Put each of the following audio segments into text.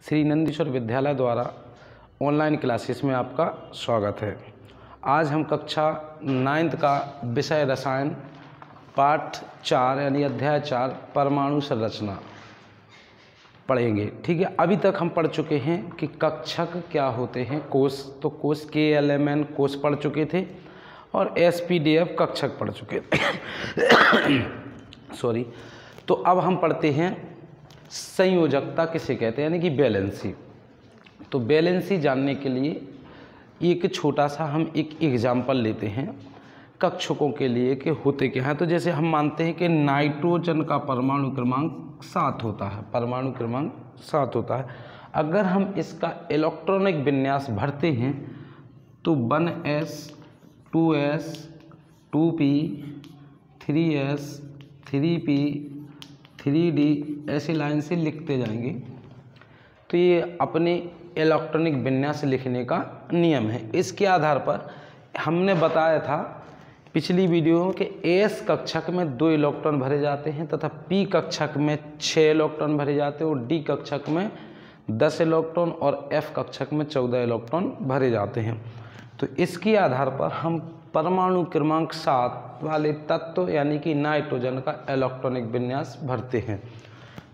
श्री नंदीश्वर विद्यालय द्वारा online classes में आपका स्वागत है। आज हम कक्षा 9th का विषय रसायन पाठ 4 यानी अध्याय 4 परमाणु संरचना पढ़ेंगे। ठीक है, अभी तक हम पढ़ चुके हैं कि कक्षक क्या होते हैं, कोष, तो कोष KLMN कोष पढ़ चुके थे और SPDF कक्षक पढ़ चुके थे सॉरी। तो अब हम पढ़ते हैं संयोजकता किसे कहते हैं, यानी कि बैलेंसी। तो बैलेंसी जानने के लिए एक छोटा सा हम एक एग्जाम्पल लेते हैं कक्षकों के लिए कि होते क्या हैं। तो जैसे हम मानते हैं कि नाइट्रोजन का परमाणु क्रमांक 7 होता है, परमाणु क्रमांक 7 होता है। अगर हम इसका इलेक्ट्रॉनिक विन्यास भरते हैं तो 1s 2s 2p 3s 3p 3d ऐसी लाइन से लिखते जाएंगे। तो ये अपने इलेक्ट्रॉनिक विन्यास लिखने का नियम है। इसके आधार पर हमने बताया था पिछली वीडियो में कि एस कक्षक में 2 इलेक्ट्रॉन भरे जाते हैं तथा पी कक्षक में 6 इलेक्ट्रॉन भरे जाते हैं और डी कक्षक में 10 इलेक्ट्रॉन और एफ कक्षक में 14 इलेक्ट्रॉन भरे जाते हैं। तो इसके आधार पर हम परमाणु क्रमांक 7 वाले तत्व यानी कि नाइट्रोजन का इलेक्ट्रॉनिक विन्यास भरते हैं।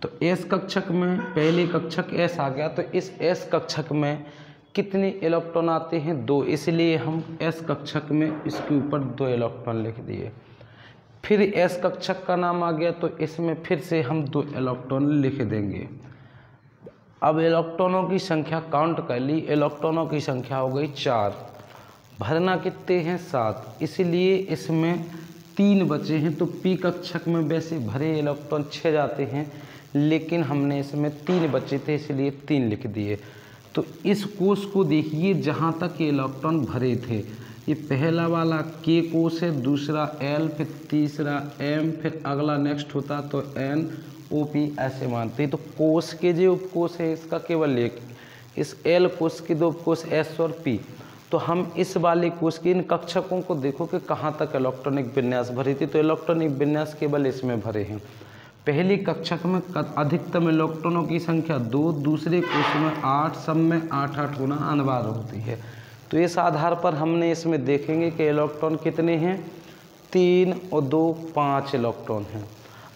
तो एस कक्षक में पहले कक्षक एस आ गया, तो इस एस कक्षक में कितने इलेक्ट्रॉन आते हैं? 2, इसलिए हम एस कक्षक में इसके ऊपर 2 इलेक्ट्रॉन लिख दिए। फिर एस कक्षक का नाम आ गया तो इसमें फिर से हम 2 इलेक्ट्रॉन लिख देंगे। अब इलेक्ट्रॉनों की संख्या काउंट कर ली, इलेक्ट्रॉनों की संख्या हो गई 4, भरना कितने हैं 7, इसलिए इसमें 3 बचे हैं। तो पी कक्षक में वैसे भरे इलेक्ट्रॉन 6 जाते हैं, लेकिन हमने इसमें 3 बचे थे इसलिए 3 लिख दिए। तो इस कोष को देखिए जहाँ तक ये इलेक्ट्रॉन भरे थे, ये पहला वाला K कोष है, दूसरा L, फिर तीसरा M, फिर अगला नेक्स्ट होता तो N O P ऐसे मानते हैं। तो कोष के जो उपकोष है इसका केवल एक, इस L कोष के 2 उपकोष S और P। तो हम इस वाले कोष के इन कक्षकों को देखो कि कहाँ तक इलेक्ट्रॉनिक विन्यास भरी थी। तो इलेक्ट्रॉनिक विन्यास केवल इसमें भरे हैं। पहली कक्षक में अधिकतम इलेक्ट्रॉनों की संख्या 2, दूसरे कोष में 8, सब में 8-8 गुना अनिवार्य होती है। तो इस आधार पर हमने इसमें देखेंगे कि इलेक्ट्रॉन कितने हैं, 3 और 2 5 इलेक्ट्रॉन हैं।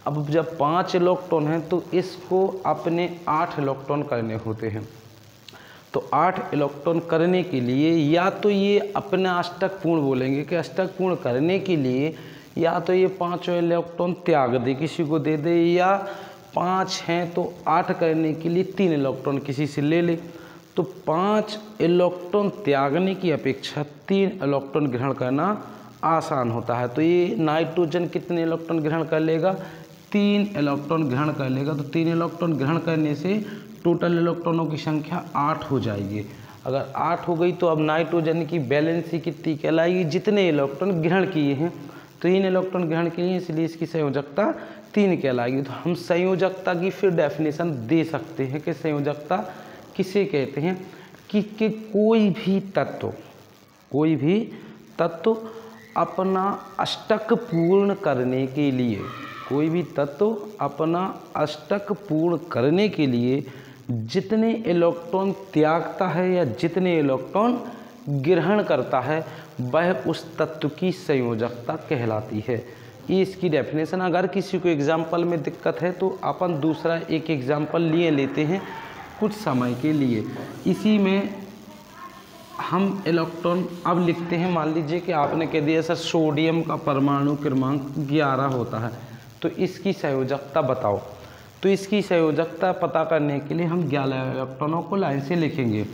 अब जब 5 इलेक्ट्रॉन हैं तो इसको अपने 8 इलेक्ट्रॉन करने होते हैं। तो 8 इलेक्ट्रॉन करने के लिए या तो ये अपना अष्टक पूर्ण बोलेंगे कि अष्टक पूर्ण करने के लिए या तो ये 5 इलेक्ट्रॉन त्याग दे, किसी को दे दे, या 5 हैं तो 8 करने के लिए 3 इलेक्ट्रॉन किसी से ले ले। तो 5 इलेक्ट्रॉन त्यागने की अपेक्षा 3 इलेक्ट्रॉन ग्रहण करना आसान होता है। तो ये नाइट्रोजन कितने इलेक्ट्रॉन ग्रहण कर लेगा, 3 इलेक्ट्रॉन ग्रहण कर लेगा। तो 3 इलेक्ट्रॉन ग्रहण करने से टोटल इलेक्ट्रॉनों की संख्या 8 हो जाएगी। अगर 8 हो गई तो अब नाइट्रोजन की बैलेंसी कितनी कहलाएगी, जितने इलेक्ट्रॉन ग्रहण किए हैं। 3 इलेक्ट्रॉन ग्रहण किए हैं इसलिए इसकी संयोजकता 3 कहलाएगी। तो हम संयोजकता की फिर डेफिनेशन दे सकते हैं कि संयोजकता किसे कहते हैं कि कोई भी तत्व अपना अष्टक पूर्ण करने के लिए, कोई भी तत्व अपना अष्टक पूर्ण करने के लिए जितने इलेक्ट्रॉन त्यागता है या जितने इलेक्ट्रॉन ग्रहण करता है वह उस तत्व की संयोजकता कहलाती है। ये इसकी डेफिनेशन। अगर किसी को एग्जाम्पल में दिक्कत है तो अपन दूसरा एक एग्जाम्पल लिए लेते हैं कुछ समय के लिए। इसी में हम इलेक्ट्रॉन अब लिखते हैं। मान लीजिए कि आपने कह दिया सर सोडियम का परमाणु क्रमांक 11 होता है, तो इसकी संयोजकता बताओ। तो इसकी संयोजकता पता करने के लिए हम 11 इलेक्ट्रॉनों को लाइन से लिखेंगे।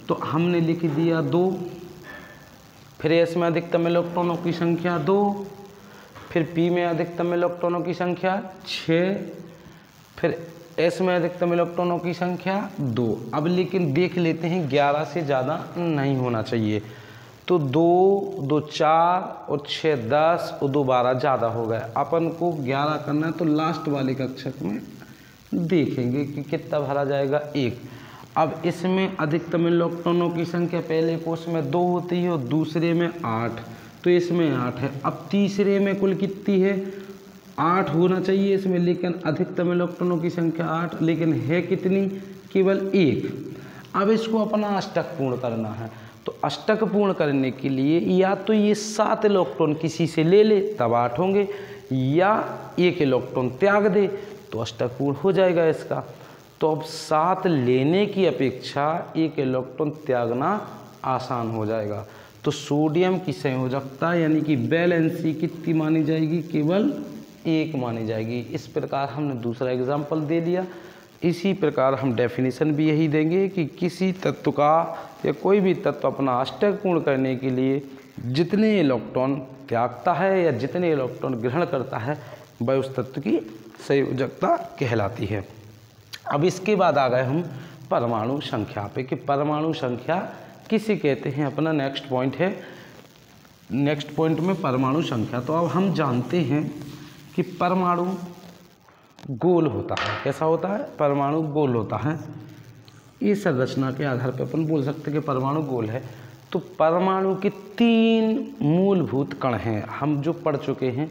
तो हमने लिख दिया 2, फिर एस में अधिकतम इलेक्ट्रॉनों की संख्या 2, फिर पी में अधिकतम इलेक्ट्रॉनों की संख्या 6, फिर एस में अधिकतम इलेक्ट्रॉनों की संख्या 2। अब लेकिन देख लेते हैं 11 से ज़्यादा नहीं होना चाहिए। तो 2, 2 4 और 6 10 और 2 12 ज़्यादा हो गए। अपन को 11 करना है तो लास्ट वाले कक्षक में देखेंगे कि कितना भरा जाएगा, 1। अब इसमें अधिकतम इलेक्ट्रॉनों की संख्या पहले कोष में 2 होती है और दूसरे में 8, तो इसमें 8 है। अब तीसरे में कुल कितनी है, 8 होना चाहिए इसमें, लेकिन अधिकतम इलेक्ट्रॉनों की संख्या 8, लेकिन है कितनी केवल एक। अब इसको अपना अष्टक पूर्ण करना है, तो अष्टक पूर्ण करने के लिए या तो ये 7 इलेक्ट्रॉन किसी से ले ले तब 8 होंगे, या 1 इलेक्ट्रॉन त्याग दे तो अष्टक पूर्ण हो जाएगा इसका। तो अब 7 लेने की अपेक्षा 1 इलेक्ट्रॉन त्यागना आसान हो जाएगा। तो सोडियम की संयोजकता यानी कि वैलेंसी कितनी मानी जाएगी? केवल 1 मानी जाएगी। इस प्रकार हमने दूसरा एग्जाम्पल दे दिया। इसी प्रकार हम डेफिनेशन भी यही देंगे कि किसी तत्व का या कोई भी तत्व अपना अष्टक पूर्ण करने के लिए जितने इलेक्ट्रॉन त्यागता है या जितने इलेक्ट्रॉन ग्रहण करता है वह उस तत्व की संयोजकता कहलाती है। अब इसके बाद आ गए हम परमाणु संख्या पे कि परमाणु संख्या किसे कहते हैं। अपना नेक्स्ट पॉइंट है, नेक्स्ट पॉइंट में परमाणु संख्या। तो अब हम जानते हैं कि परमाणु गोल होता है। कैसा होता है? परमाणु गोल होता है। इस संरचना के आधार पर अपन बोल सकते हैं कि परमाणु गोल है। तो परमाणु के 3 मूलभूत कण हैं, हम जो पढ़ चुके हैं,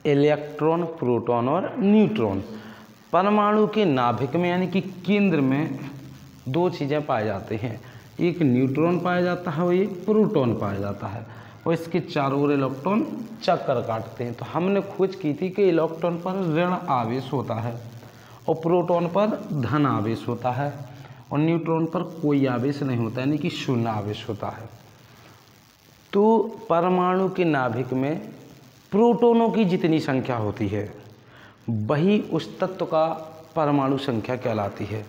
इलेक्ट्रॉन, प्रोटॉन और न्यूट्रॉन। परमाणु के नाभिक में यानी कि केंद्र में 2 चीज़ें पाए जाते हैं, एक न्यूट्रॉन पाया जाता है और एक प्रोटॉन पाया जाता है, और इसके चारों ओर इलेक्ट्रॉन चक्कर काटते हैं। तो हमने खोज की थी कि इलेक्ट्रॉन पर ऋण आवेश होता है और प्रोटॉन पर धन आवेश होता है और न्यूट्रॉन पर कोई आवेश नहीं होता, यानी कि शून्य आवेश होता है। तो परमाणु के नाभिक में प्रोटॉनों की जितनी संख्या होती है वही उस तत्व का परमाणु संख्या कहलाती है।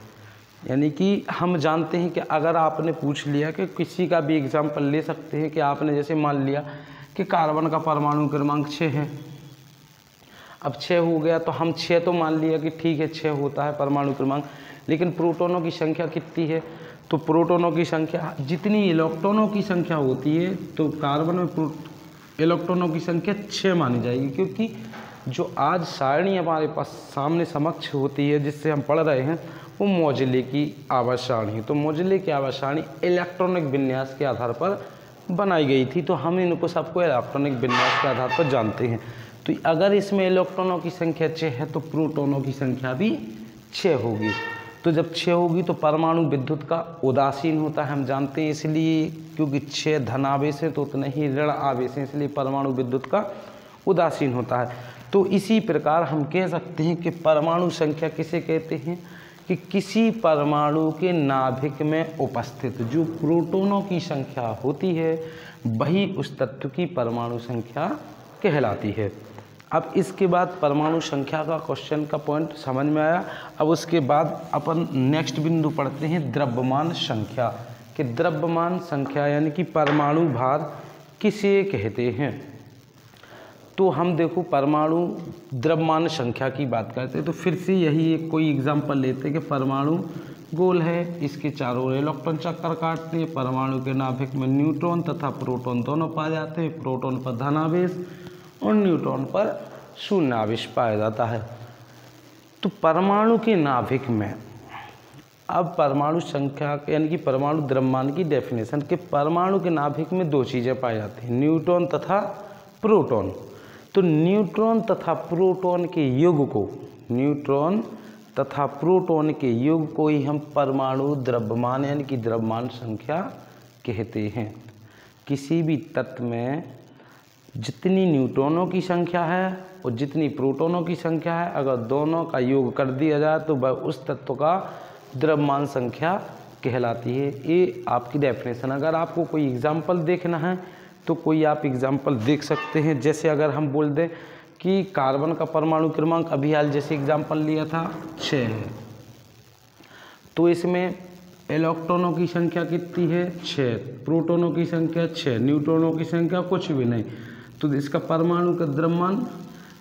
यानी कि हम जानते हैं कि अगर आपने पूछ लिया कि किसी का भी एग्जाम्पल ले सकते हैं कि आपने जैसे मान लिया कि कार्बन का परमाणु क्रमांक 6 है। अब 6 हो गया तो हम 6 तो मान लिया कि ठीक है 6 होता है परमाणु क्रमांक, लेकिन प्रोटॉनों की संख्या कितनी है? तो प्रोटॉनों की संख्या जितनी इलेक्ट्रॉनों की संख्या होती है तो कार्बन में इलेक्ट्रॉनों की संख्या 6 मानी जाएगी, क्योंकि जो आज सारणी हमारे पास सामने समक्ष होती है जिससे हम पढ़ रहे हैं वो मोज़ेले की आवर्त सारणी। तो मोज़ेले की आवर्त सारणी इलेक्ट्रॉनिक विन्यास के आधार पर बनाई गई थी, तो हम इनको सबको इलेक्ट्रॉनिक विन्यास के आधार पर जानते हैं। तो अगर इसमें इलेक्ट्रॉनों की संख्या 6 है तो प्रोटॉनों की संख्या भी 6 होगी। तो जब 6 होगी तो परमाणु विद्युत का उदासीन होता है, हम जानते हैं, इसलिए क्योंकि 6 धन आवेश है तो उतना ही ऋण आवेश है, इसलिए परमाणु विद्युत का उदासीन होता है। तो इसी प्रकार हम कह सकते हैं कि परमाणु संख्या किसे कहते हैं कि किसी परमाणु के नाभिक में उपस्थित जो प्रोटॉनों की संख्या होती है वही उस तत्व की परमाणु संख्या कहलाती है। अब इसके बाद परमाणु संख्या का क्वेश्चन का पॉइंट समझ में आया। अब उसके बाद अपन नेक्स्ट बिंदु पढ़ते हैं द्रव्यमान संख्या कि द्रव्यमान संख्या यानी कि परमाणु भार किसे कहते हैं। तो हम देखो परमाणु द्रव्यमान संख्या की बात करते हैं तो फिर से यही एक कोई एग्जांपल लेते हैं कि परमाणु गोल है, इसके चारों ओर इलेक्ट्रॉन चक्कर काटते हैं, परमाणु के नाभिक में न्यूट्रॉन तथा प्रोटॉन दोनों पाए जाते हैं, प्रोटॉन पर धन आवेश और न्यूट्रॉन पर शून्य आवेश पाया जाता है। तो परमाणु के नाभिक में अब परमाणु संख्या यानी कि परमाणु द्रव्यमान की डेफिनेशन के परमाणु के नाभिक में 2 चीज़ें पाई जाती हैं, न्यूट्रॉन तथा प्रोटॉन। तो न्यूट्रॉन तथा प्रोटॉन के योग को न्यूट्रॉन तथा प्रोटॉन के योग को ही हम परमाणु द्रव्यमान यानी कि द्रव्यमान संख्या कहते हैं। किसी भी तत्व में जितनी न्यूट्रॉनों की संख्या है और जितनी प्रोटॉनों की संख्या है, अगर दोनों का योग कर दिया जाए तो वह उस तत्व का द्रव्यमान संख्या कहलाती है। ये आपकी डेफिनेशन। अगर आपको कोई एग्जाम्पल देखना है तो कोई आप एग्जाम्पल देख सकते हैं। जैसे अगर हम बोल दें कि कार्बन का परमाणु क्रमांक अभी हाल जैसे एग्जाम्पल लिया था 6 है, तो इसमें इलेक्ट्रॉनों की संख्या कितनी है? 6, प्रोटॉनों की संख्या 6, न्यूट्रॉनों की संख्या कुछ भी नहीं। तो इसका परमाणु का द्रव्यमान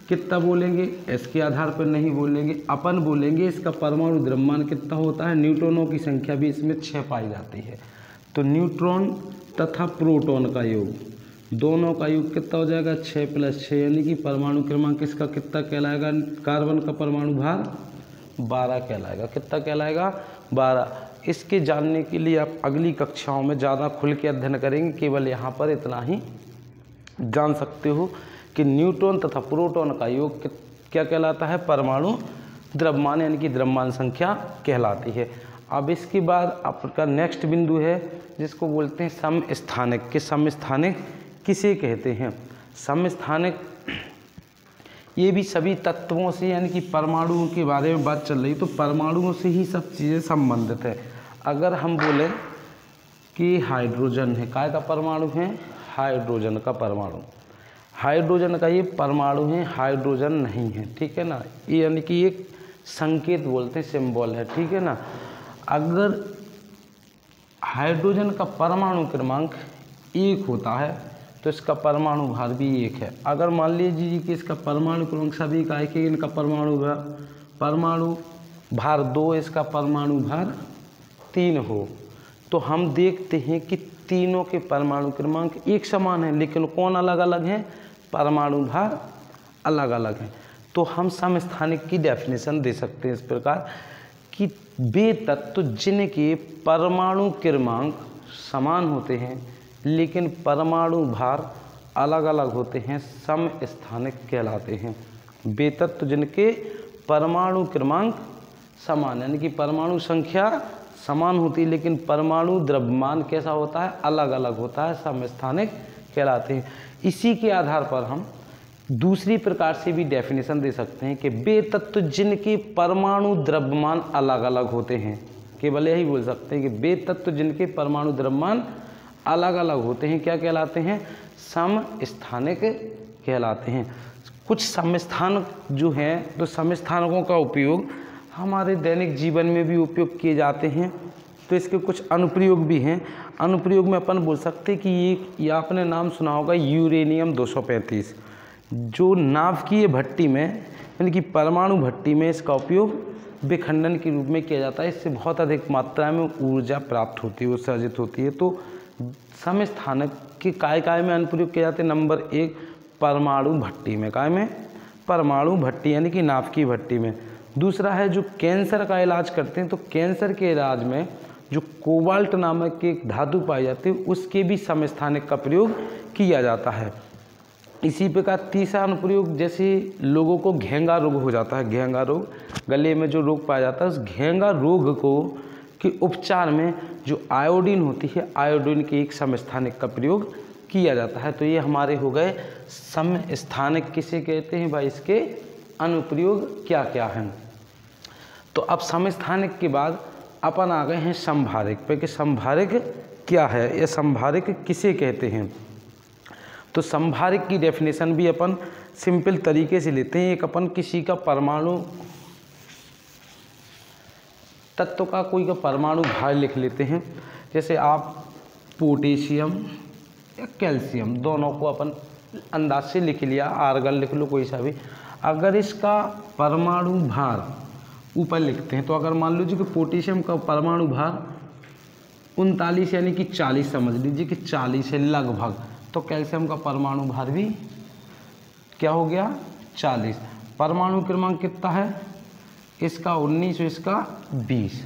कितना बोलेंगे? इसके आधार पर नहीं बोलेंगे, अपन बोलेंगे इसका परमाणु द्रव्यमान कितना होता है। न्यूट्रॉनों की संख्या भी इसमें 6 पाई जाती है। तो न्यूट्रॉन तथा प्रोटॉन का योग, दोनों का योग कितना हो जाएगा? 6 + 6, यानी कि परमाणु क्रमांक इसका कितना कहलाएगा? कार्बन का परमाणु भार 12 कहलाएगा। कितना कहलाएगा? 12। इसके जानने के लिए आप अगली कक्षाओं में ज़्यादा खुल के अध्ययन करेंगे, केवल यहाँ पर इतना ही जान सकते हो कि न्यूट्रॉन तथा प्रोटॉन का योग क्या कहलाता है? परमाणु द्रव्यमान यानी कि द्रव्यमान संख्या कहलाती है। अब इसके बाद आपका नेक्स्ट बिंदु है जिसको बोलते हैं समस्थानिक। कि समस्थानिक किसे कहते हैं? समस्थानिक ये भी सभी तत्वों से यानी कि परमाणुओं के बारे में बात चल रही, तो परमाणुओं से ही सब चीज़ें संबंधित है। अगर हम बोलें कि हाइड्रोजन है, काय का परमाणु है? हाइड्रोजन का परमाणु, हाइड्रोजन का ये परमाणु है, हाइड्रोजन नहीं है, ठीक है ना। ये यानी कि एक संकेत बोलते हैं, सिंबल है, ठीक है ना। अगर हाइड्रोजन का परमाणु क्रमांक 1 होता है तो इसका परमाणु भार भी 1 है। अगर मान लीजिए कि इसका परमाणु क्रमांक सभी का 1 है, इनका परमाणु भार 2, इसका परमाणु भार 3 हो, तो हम देखते हैं कि तीनों के परमाणु क्रमांक एक समान है, लेकिन कौन अलग अलग हैं? परमाणु भार अलग अलग हैं। तो हम समस्थानिक की डेफिनेशन दे सकते हैं इस प्रकार कि वे तत्व जिनके परमाणु क्रमांक समान होते हैं लेकिन परमाणु भार अलग अलग होते हैं, समस्थानिक कहलाते हैं। वे तत्व जिनके परमाणु क्रमांक समान यानी कि परमाणु संख्या समान होती है लेकिन परमाणु द्रव्यमान कैसा होता है? अलग अलग होता है, समस्थानिक कहलाते हैं। इसी के आधार पर हम दूसरी प्रकार से भी डेफिनेशन दे सकते हैं कि वे तत्व जिनके परमाणु द्रव्यमान अलग अलग होते हैं। केवल यही बोल सकते हैं कि वे तत्व जिनके परमाणु द्रव्यमान अलग अलग होते हैं क्या कहलाते हैं? समस्थानिक कहलाते हैं। कुछ समस्थानक जो हैं, तो समस्थानकों का उपयोग हमारे दैनिक जीवन में भी उपयोग किए जाते हैं, तो इसके कुछ अनुप्रयोग भी हैं। अनुप्रयोग में अपन बोल सकते हैं कि ये आपने नाम सुना होगा यूरेनियम 235, जो नाभिकीय भट्टी में यानी कि परमाणु भट्टी में इसका उपयोग विखंडन के रूप में किया जाता है। इससे बहुत अधिक मात्रा में ऊर्जा प्राप्त होती है, उत्सर्जित होती है। तो समस्थानक के काय में अनुप्रयोग किए जाते हैं? नंबर 1 परमाणु भट्टी में, काय में? परमाणु भट्टी यानी कि नाभिकीय भट्टी में। दूसरा है जो कैंसर का इलाज करते हैं, तो कैंसर के इलाज में जो कोबाल्ट नामक एक धातु पाई जाती है उसके भी समस्थानिक का प्रयोग किया जाता है। इसी प्रकार तीसरा अनुप्रयोग, जैसे लोगों को घेंगा रोग हो जाता है, घेंगा रोग, गले में जो रोग पाया जाता है, उस घेंगा रोग को के उपचार में जो आयोडीन होती है, आयोडीन के एक समस्थानिक का प्रयोग किया जाता है। तो ये हमारे हो गए समस्थानिक किसे कहते हैं भाई, इसके अनुप्रयोग क्या क्या हैं। तो अब समस्थानिक के बाद अपन आ गए हैं संभारिक पे कि संभारिक क्या है या संभारिक किसे कहते हैं। तो संभारिक की डेफिनेशन भी अपन सिंपल तरीके से लेते हैं। एक अपन किसी का परमाणु तत्व का कोई का परमाणु भार लिख लेते हैं। जैसे आप पोटेशियम या कैल्शियम दोनों को अपन अंदाज से लिख लिया, आर्गन लिख लो कोई सा भी। अगर इसका परमाणु भार ऊपर लिखते हैं, तो अगर मान लीजिए कि पोटेशियम का परमाणु भार 39 यानी कि 40 समझ लीजिए कि 40 है लगभग, तो कैल्शियम का परमाणु भार भी क्या हो गया? 40। परमाणु क्रमांक कितना है? इसका 19 और इसका 20।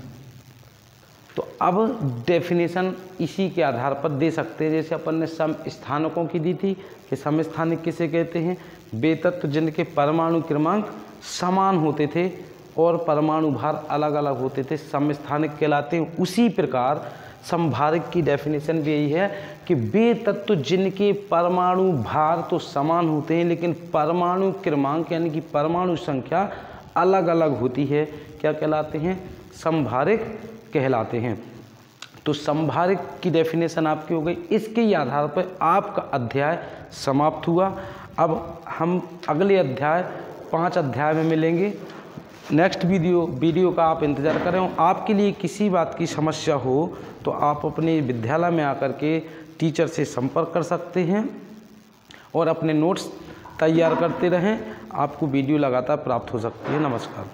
तो अब डेफिनेशन इसी के आधार पर दे सकते हैं, जैसे अपन ने समस्थानकों की दी थी कि समस्थानिक किसे कहते हैं? वे तत्व जिनके परमाणु क्रमांक समान होते थे और परमाणु भार अलग अलग होते थे, समस्थानिक कहलाते हैं। उसी प्रकार संभारिक की डेफिनेशन भी यही है कि वे तत्व जिनके परमाणु भार तो समान होते हैं लेकिन परमाणु क्रमांक यानी कि परमाणु संख्या अलग अलग होती है, क्या कहलाते हैं? संभारिक कहलाते हैं। तो संभारिक की डेफिनेशन आपकी हो गई। इसके आधार पर आपका अध्याय समाप्त हुआ। अब हम अगले अध्याय 5 अध्याय में मिलेंगे। नेक्स्ट वीडियो का आप इंतज़ार करें। आपके लिए किसी बात की समस्या हो तो आप अपने विद्यालय में आकर के टीचर से संपर्क कर सकते हैं और अपने नोट्स तैयार करते रहें। आपको वीडियो लगातार प्राप्त हो सकती है। नमस्कार।